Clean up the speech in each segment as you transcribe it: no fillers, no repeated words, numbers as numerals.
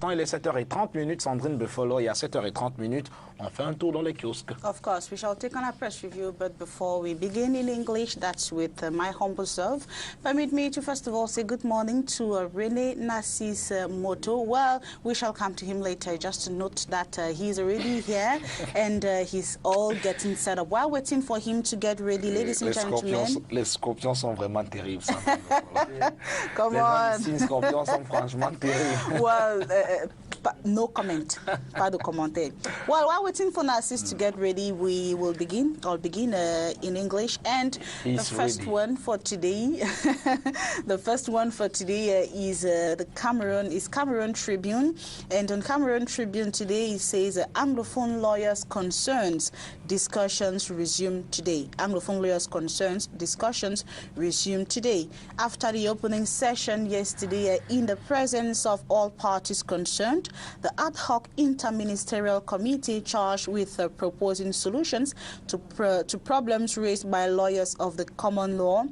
l'instant, il est 7h30, Sandrine Buffalo, et à 7h30, on fait un tour dans les kiosques. Of course, we shall take on a press review, but before we begin in English, that's with my humble self. Permit me to first of all say good morning to Rene Narcisse Moto. Well, we shall come to him later, just to note that he's already here and he's all getting set up. While waiting for him to get ready, ladies and gentlemen. Les scorpions sont vraiment terribles. Come on. Les scorpions sont franchement terribles. Well, no comment. Pas de commentaire. Well, while waiting for Narcisse to get ready, we will begin. I'll begin in English. And the first one for today, the first one for today is Cameroon Tribune. And on Cameroon Tribune today, it says Anglophone lawyers' concerns, discussions resume today. Anglophone lawyers' concerns, discussions resume today. After the opening session yesterday, in the presence of all parties concerned, the ad hoc interministerial committee charged with proposing solutions to problems raised by lawyers of the common law.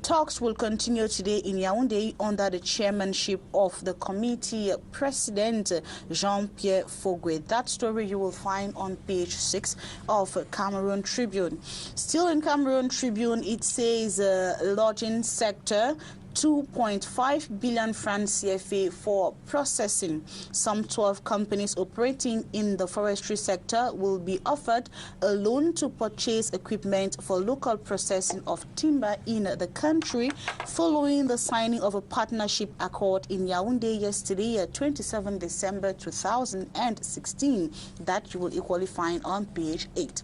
Talks will continue today in Yaoundé under the chairmanship of the committee president Jean-Pierre Fogwe. That story you will find on page 6 of Cameroon Tribune. Still in Cameroon Tribune, it says lodging sector, 2.5 billion francs CFA for processing. Some 12 companies operating in the forestry sector will be offered a loan to purchase equipment for local processing of timber in the country following the signing of a partnership accord in Yaoundé yesterday, 27 December 2016. That you will equally find on page 8.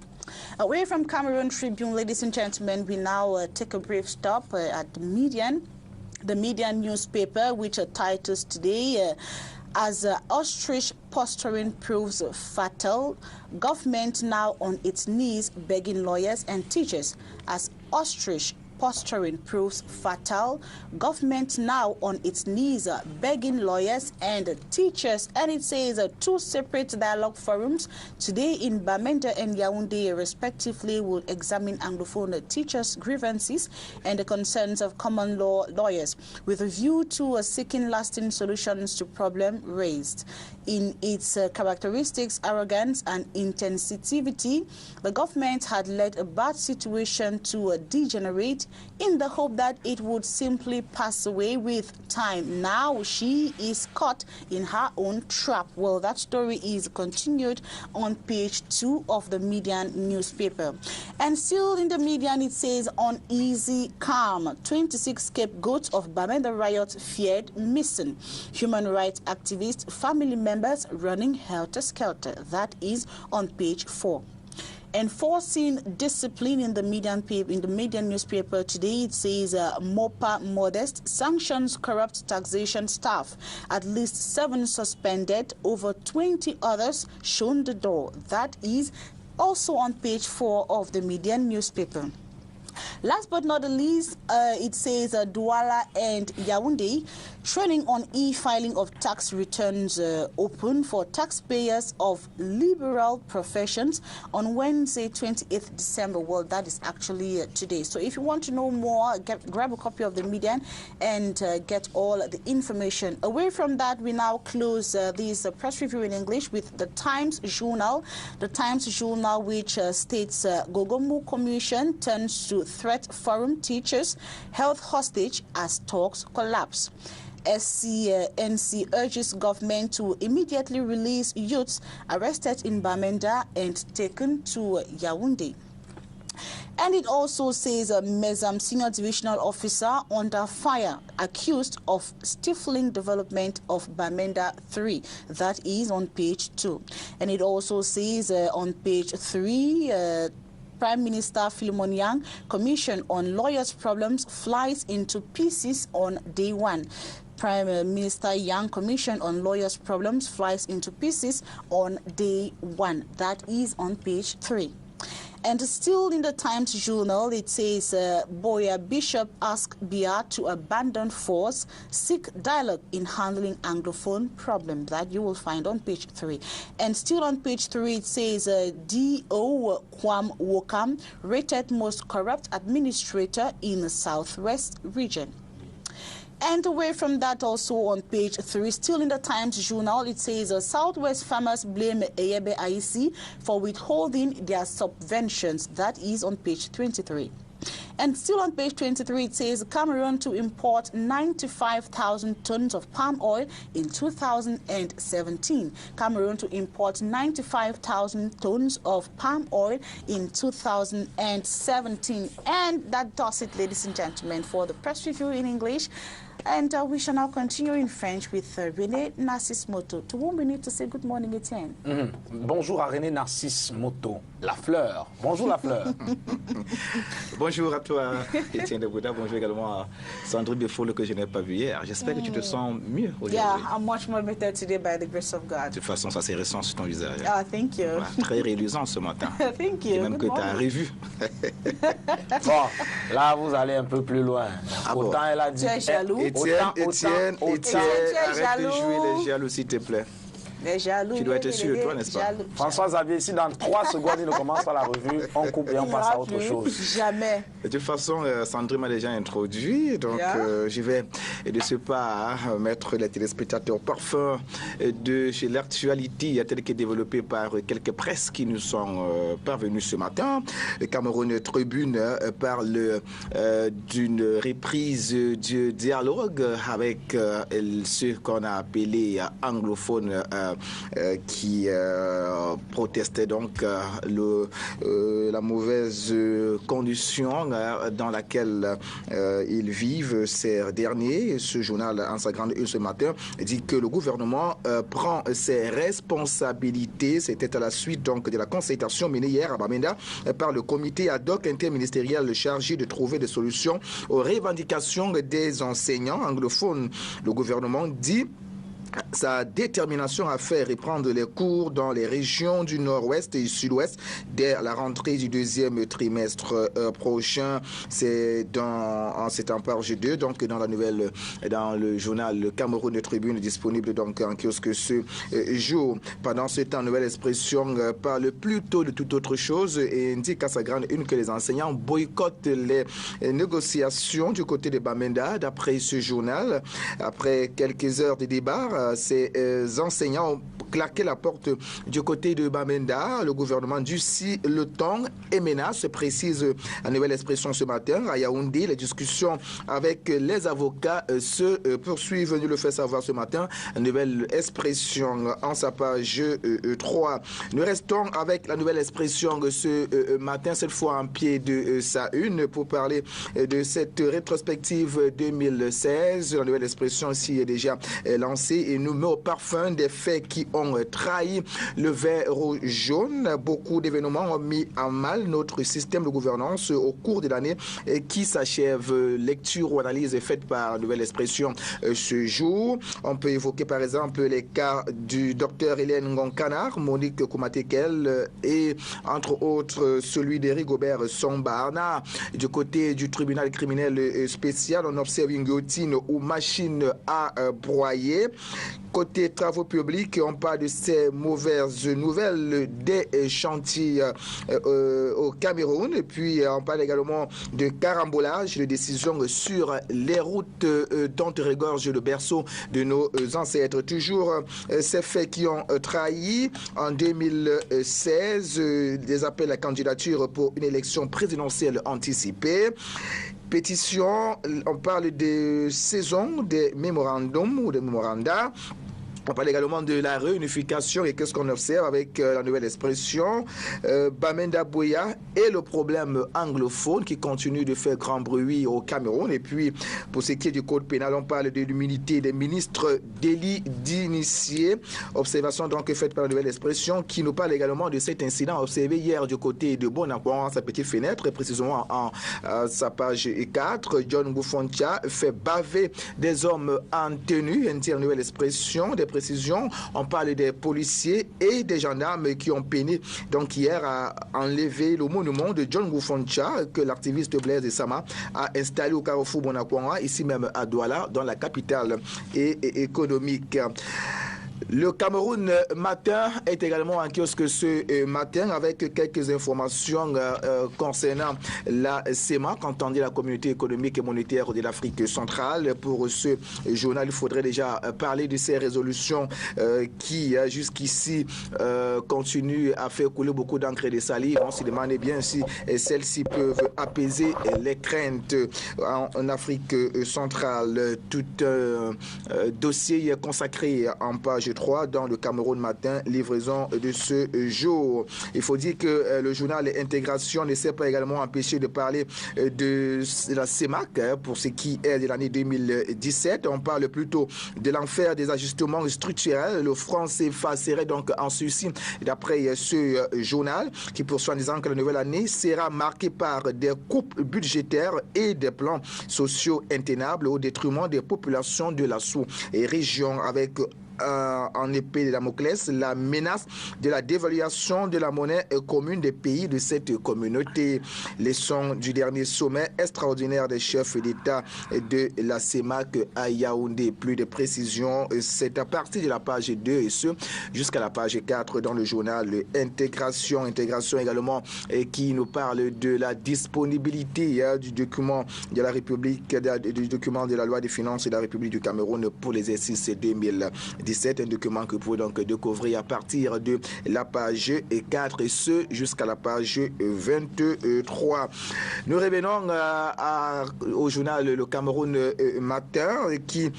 Away from Cameroon Tribune, ladies and gentlemen, we now take a brief stop at the Median newspaper, which titles today as ostrich posturing proves fatal, government now on its knees begging lawyers and teachers. As ostrich posturing proves fatal, government now on its knees begging lawyers and teachers. And it says two separate dialogue forums today in Bamenda and Yaoundé respectively will examine Anglophone teachers' grievances and the concerns of common law lawyers with a view to seeking lasting solutions to problems raised. In its characteristics, arrogance and insensitivity, the government had led a bad situation to degenerate in the hope that it would simply pass away with time. Now she is caught in her own trap. Well, that story is continued on page 2 of the Median newspaper. And still in the Median, it says uneasy calm. 26 scapegoats of Bamenda riot feared missing. Human rights activists, family members running helter-skelter. That is on page 4. Enforcing discipline in the Median newspaper today, it says MOPA modest sanctions corrupt taxation staff. At least 7 suspended, over 20 others shown the door. That is also on page 4 of the Median newspaper. Last but not the least, it says Douala and Yaoundé training on e-filing of tax returns open for taxpayers of liberal professions on Wednesday, 28th December. Well, that is actually today. So if you want to know more, grab a copy of the Median and get all the information. Away from that, we now close this press review in English with the Times Journal. The Times Journal, which states Gogomu Commission turns to threat forum teachers, health hostage as talks collapse. SCNC urges government to immediately release youths arrested in Bamenda and taken to Yaoundé. And it also says a Mezam senior divisional officer under fire, accused of stifling development of Bamenda 3. That is on page 2. And it also says on page 3, Prime Minister Philemon Yang Commission on Lawyers' Problems flies into pieces on day 1. Prime Minister Yang Commission on Lawyers' Problems flies into pieces on day 1. That is on page 3. And still in the Times Journal, it says Boya Bishop asks Biya to abandon force, seek dialogue in handling Anglophone problem. That you will find on page 3. And still on page 3, it says D.O. Kwam Wokam rated most corrupt administrator in the Southwest region. And away from that, also on page 3, still in the Times Journal, it says Southwest farmers blame Eyebe IEC for withholding their subventions. That is on page 23. And still on page 23, it says Cameroon to import 95,000 tons of palm oil in 2017. Cameroon to import 95,000 tons of palm oil in 2017. And that does it, ladies and gentlemen, for the press review in English. And we shall now continue in French with René Narcisse Moto, to whom we need to say good morning, Etienne. Bonjour à René Narcisse Moto, la fleur. Bonjour la fleur. Bonjour à toi, Etienne de Bouddha. Bonjour également à Sandrine Befolo que je n'ai pas vu hier. J'espère que tu te sens mieux aujourd'hui. Yeah, I'm much more better today by the grace of God. De toute façon, ça c'est récent sur ton visage. Ah, thank you. Voilà, très réluisant ce matin. Thank you. Et même que tu as revu. Bon, là vous allez un peu plus loin. Ah Autant bon. elle a dit. Tu es jaloux. Etienne, arrête de jouer les jaloux, s'il te plaît. Les jaloux. Tu dois être sûr de toi, n'est-ce pas? François Xavier, ici dans 3 secondes, il ne commence pas la revue, on coupe et on passe à autre chose. Jamais. De toute façon, Sandrine m'a déjà introduit, donc je vais de ce pas mettre les téléspectateurs au parfum de chez l'actualité telle qu'elle est développée par quelques presses qui nous sont parvenues ce matin. Le Cameroun Tribune parle d'une reprise du dialogue avec ceux qu'on a appelés anglophones qui protestaient donc la mauvaise condition dans laquelle ils vivent ces derniers. Ce journal, en sa grande une ce matin, dit que le gouvernement prend ses responsabilités. C'était à la suite donc de la concertation menée hier à Bamenda par le comité ad hoc interministériel chargé de trouver des solutions aux revendications des enseignants anglophones. Le gouvernement dit sa détermination à faire reprendre les cours dans les régions du nord-ouest et du sud-ouest dès la rentrée du deuxième trimestre prochain. C'est en page 2, donc dans le journal Le Cameroun Tribune, disponible donc en kiosque ce jour. Pendant ce temps, Nouvelle Expression parle plutôt de toute autre chose et indique à sa grande une que les enseignants boycottent les négociations du côté de Bamenda. D'après ce journal, après quelques heures de débat, ces enseignants ont claqué la porte du côté de Bamenda. Le gouvernement durcit le ton et menace, précise la Nouvelle Expression ce matin. À Yaoundé, les discussions avec les avocats se poursuivent. Nous le fait savoir ce matin. La Nouvelle Expression en sa page 3. Nous restons avec la Nouvelle Expression ce matin, cette fois en pied de sa une, pour parler de cette rétrospective 2016. La Nouvelle Expression s'y est déjà lancée et nous met au parfum des faits qui ont trahi le vert jaune. Beaucoup d'événements ont mis en mal notre système de gouvernance au cours de l'année qui s'achève. Lecture ou analyse faite par Nouvelle Expression ce jour. On peut évoquer par exemple les cas du docteur Hélène Ngonkanar, Monique Koumatekel et entre autres celui d'Éric Gobert Sombarna. Du côté du tribunal criminel spécial, on observe une guillotine ou machine à broyer. Côté travaux publics, on parle de ces mauvaises nouvelles des chantiers au Cameroun. Et puis, on parle également de carambolage, de décisions sur les routes dont regorge le berceau de nos ancêtres. Toujours ces faits qui ont trahi en 2016 des appels à candidature pour une élection présidentielle anticipée. Pétition, on parle de saison des mémorandums ou des mémorandas. On parle également de la réunification et qu'est-ce qu'on observe avec la Nouvelle Expression. Bamenda Boya et le problème anglophone qui continue de faire grand bruit au Cameroun. Et puis, pour ce qui est du code pénal, on parle de l'immunité des ministres délit d'initiés. Observation donc faite par la Nouvelle Expression qui nous parle également de cet incident observé hier du côté de Bonacouan, sa petite fenêtre, précisément en sa page 4. John Goufontia fait baver des hommes en tenue, la Nouvelle Expression. Des précisions, on parle des policiers et des gendarmes qui ont peiné donc hier à enlever le monument de John Goufoncha que l'activiste Blaise Sama a installé au carrefour Bonacouan, ici même à Douala, dans la capitale économique. Le Cameroun matin est également en kiosque ce matin avec quelques informations concernant la CEMAC, entendez la Communauté économique et monétaire de l'Afrique centrale. Pour ce journal, il faudrait déjà parler de ces résolutions qui jusqu'ici continuent à faire couler beaucoup d'encre et de salive. On se demande bien si celles-ci peuvent apaiser les craintes en Afrique centrale. Tout dossier consacré en page 3 dans le Cameroun matin, livraison de ce jour. Il faut dire que le journal Intégration ne s'est pas également empêché de parler de la CEMAC pour ce qui est de l'année 2017. On parle plutôt de l'enfer des ajustements structurels. Le franc CFA serait donc en sursis d'après ce journal qui poursuit en disant que la nouvelle année sera marquée par des coupes budgétaires et des plans sociaux intenables au détriment des populations de la sous-région avec en épée de Damoclès la menace de la dévaluation de la monnaie commune des pays de cette communauté. Leçon du dernier sommet extraordinaire des chefs d'État de la CEMAC à Yaoundé. Plus de précisions, c'est à partir de la page 2 et ce jusqu'à la page 4 dans le journal Intégration. Intégration également qui nous parle de la disponibilité du document de la République, du document de la loi des finances de la République du Cameroun pour l'exercice 2017. Un document que vous pouvez donc découvrir à partir de la page 4 et ce jusqu'à la page 23. Nous revenons au journal Le Cameroun matin qui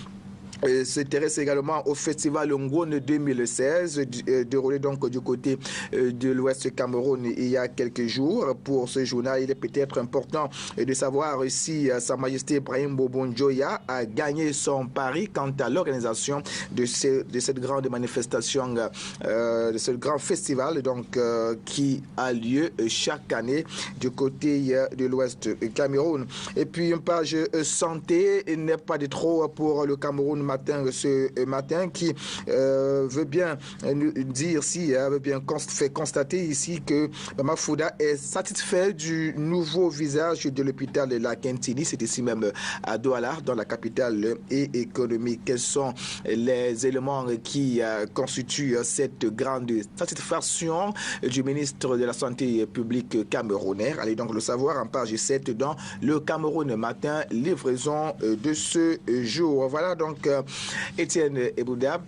s'intéresse également au festival Ngone 2016 déroulé donc du côté de l'Ouest Cameroun il y a quelques jours. Pour ce journal, il est peut-être important de savoir si Sa Majesté Ibrahim Bobon-Djoya a gagné son pari quant à l'organisation de cette grande manifestation, de ce grand festival donc qui a lieu chaque année du côté de l'Ouest Cameroun. Et puis une page santé, il n'est pas de trop pour le Cameroun ce matin qui veut bien nous dire veut bien fait constater ici que Mafouda est satisfait du nouveau visage de l'hôpital de la Kentini. C'est ici même à Douala, dans la capitale et économique. Quels sont les éléments qui constituent cette grande satisfaction du ministre de la Santé publique camerounais? Allez donc le savoir en page 7 dans le Cameroun matin, livraison de ce jour. Voilà donc Étienne Eboudap,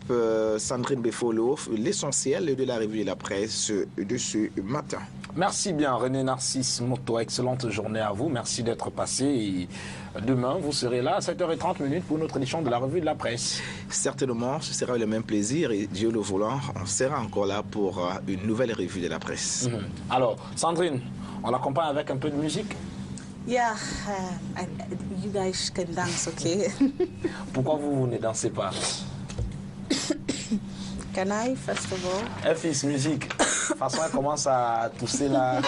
Sandrine Befolo, l'essentiel de la revue de la presse de ce matin. Merci bien René Narcisse Moto, excellente journée à vous, merci d'être passé et demain vous serez là à 7h30 pour notre édition de la revue de la presse. Certainement, ce sera le même plaisir et Dieu le voulant, on sera encore là pour une nouvelle revue de la presse. Alors Sandrine, on l'accompagne avec un peu de musique? Yeah, you guys can dance, okay? Pourquoi vous ne dansez pas? Can I, first of all? Fils, musique. De toute façon, elle commence à tousser là.